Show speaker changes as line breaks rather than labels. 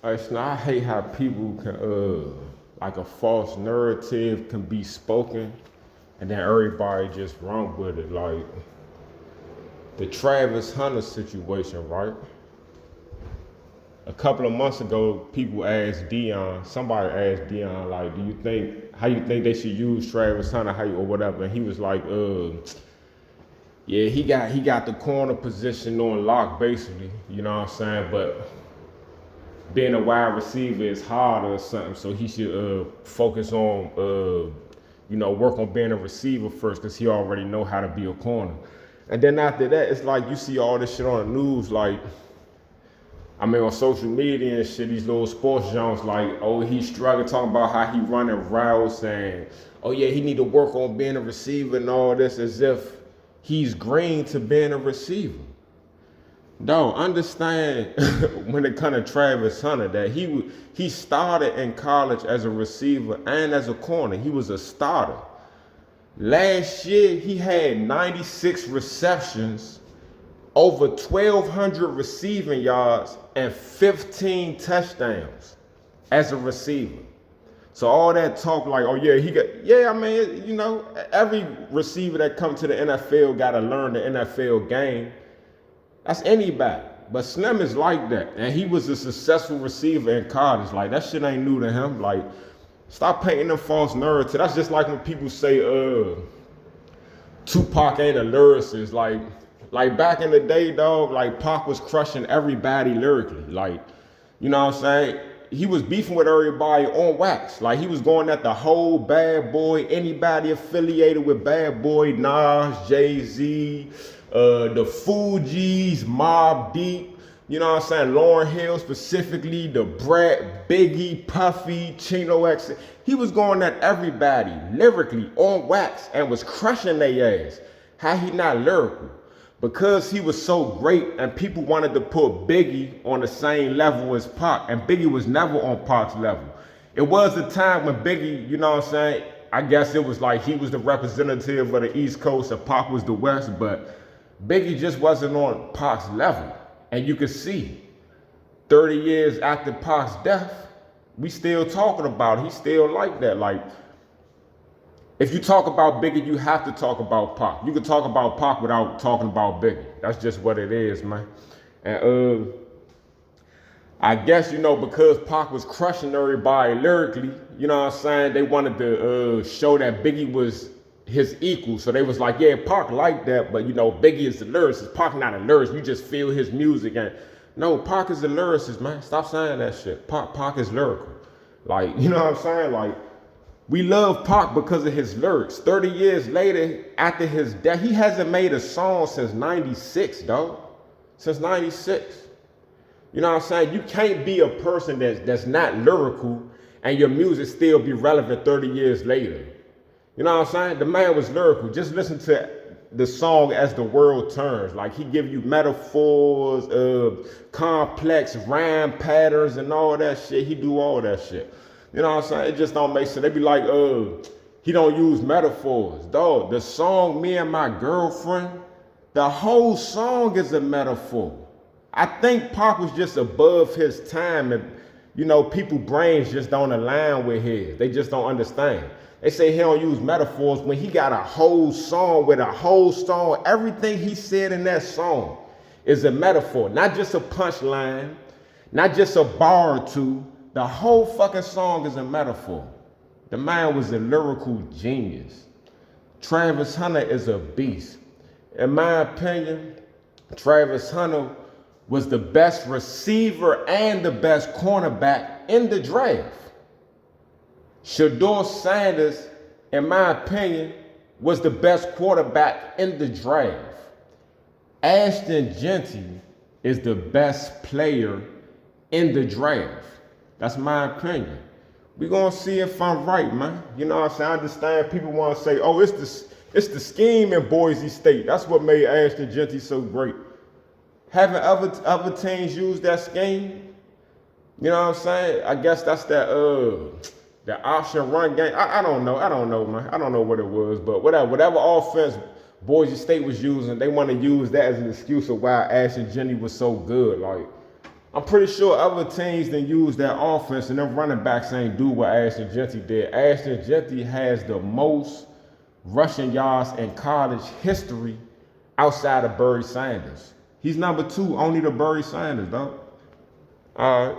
I hate how people can like a false narrative can be spoken and then everybody just run with it. Like the Travis Hunter situation, right? A couple of months ago, people asked Dion, somebody asked Dion, like, do you think, how you think they should use Travis Hunter, how you, or whatever? And he was like, yeah, he got the corner position on lock, basically. You know what I'm saying? But being a wide receiver is harder or something, so he should focus on, work on being a receiver first, because he already know how to be a corner. And then after that, it's like you see all this shit on the news, like, I mean, on social media and shit, these little sports journals like, oh, he's struggling, talking about how he running routes and, oh yeah, he need to work on being a receiver and all this, as if he's green to being a receiver. Don't understand when it comes to Travis Hunter that he started in college as a receiver and as a corner. He was a starter. Last year, he had 96 receptions, over 1,200 receiving yards, and 15 touchdowns as a receiver. So all that talk like, oh yeah, I mean, every receiver that comes to the NFL got to learn the NFL game. That's anybody. But Slim is like that. And he was a successful receiver in college. Like, that shit ain't new to him. Like, stop painting them false narratives. That's just like when people say, Tupac ain't a lyricist. Like back in the day, dog, like Pac was crushing everybody lyrically. Like, you know what I'm saying? He was beefing with everybody on wax. Like, he was going at the whole Bad Boy, anybody affiliated with Bad Boy, Nas, Jay-Z, the Fugees, Mobb Deep, you know what I'm saying? Lauryn Hill specifically, the Brat, Biggie, Puffy, Chino X. He was going at everybody lyrically on wax and was crushing their ass. How he not lyrical? Because he was so great and people wanted to put Biggie on the same level as Pac, and Biggie was never on Pac's level. It was a time when Biggie, you know what I'm saying, I guess it was like he was the representative of the East Coast and Pac was the West, but Biggie just wasn't on Pac's level. And you can see, 30 years after Pac's death, we still talking about it. He's still like that. Like, if you talk about Biggie, you have to talk about Pac. You can talk about Pac without talking about Biggie. That's just what it is, man. And I guess, because Pac was crushing everybody lyrically, you know what I'm saying, they wanted to show that Biggie was his equal. So they was like, yeah, Pac like that, but Biggie is the lyricist. Pac not a lyricist. You just feel his music. And no, Pac is the lyricist, man. Stop saying that shit. Pac is lyrical. Like, you know what I'm saying? Like, we love Pac because of his lyrics. 30 years later, after his death, he hasn't made a song since 96, dog. Since 96. You know what I'm saying? You can't be a person that's not lyrical and your music still be relevant 30 years later. You know what I'm saying? The man was lyrical. Just listen to the song As the World Turns. Like, he give you metaphors, complex rhyme patterns and all that shit. He do all that shit. You know what I'm saying? It just don't make sense. They be like, he don't use metaphors. Dog, the song Me and My Girlfriend, the whole song is a metaphor. I think Pac was just above his time, and people's brains just don't align with his. They just don't understand. They say he don't use metaphors when he got a whole song with a whole song. Everything he said in that song is a metaphor, not just a punchline, not just a bar or two. The whole fucking song is a metaphor. The man was a lyrical genius. Travis Hunter is a beast. In my opinion, Travis Hunter was the best receiver and the best cornerback in the draft. Shedeur Sanders, in my opinion, was the best quarterback in the draft. Ashton Genty is the best player in the draft. That's my opinion. We're gonna see if I'm right, man. You know what I'm saying? I understand people want to say, oh, it's the scheme in Boise State. That's what made Ashton Genty so great. Haven't other teams used that scheme? You know what I'm saying? I guess that's that the option run game. I don't know, man. I don't know what it was, but whatever offense Boise State was using, they want to use that as an excuse of why Ashton Genty was so good. Like, I'm pretty sure other teams didn't use that offense, and them running backs ain't do what Ashton Genty did. Ashton Genty has the most rushing yards in college history outside of Barry Sanders. He's number 2 only to Barry Sanders, though. All right.